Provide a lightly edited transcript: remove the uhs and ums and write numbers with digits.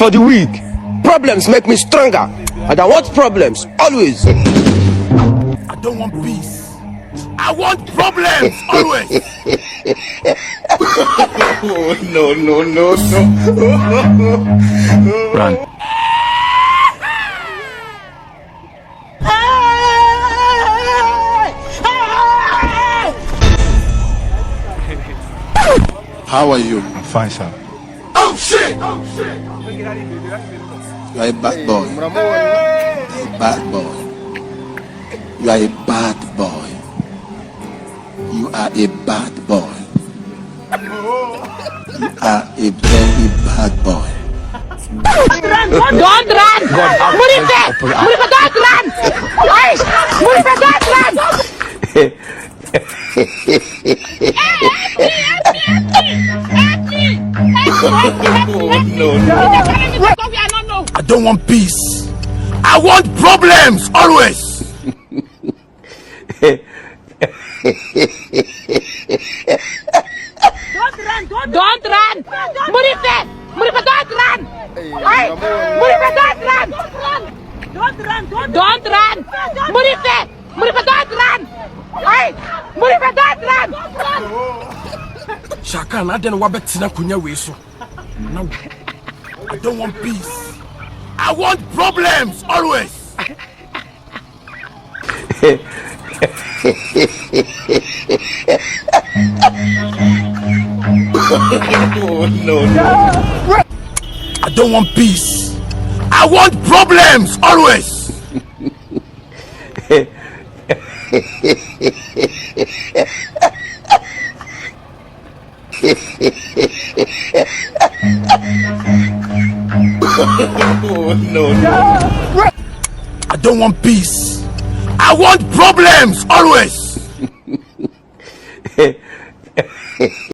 for the weak. Problems make me stronger. And I want problems, always. I don't want peace. I want problems, always. No. Run. How are you? Fine, sir. Oh shit! You are a bad boy. A bad boy. You are a bad boy. You are a bad boy. You are a very bad boy. Don't run! Murife, don't run! Hey, Murife, don't run! No. I don't want peace. I want problems, always. Don't run! Murife, don't run! Hey, Murife, don't run! Don't run! Murife, don't run! Hey, Murife, don't run! Shaka, na den wabetina kunya we so. No. I don't want peace. I want problems, always. No. I don't want peace. I want problems, always. No. I don't want peace. I want problems, always.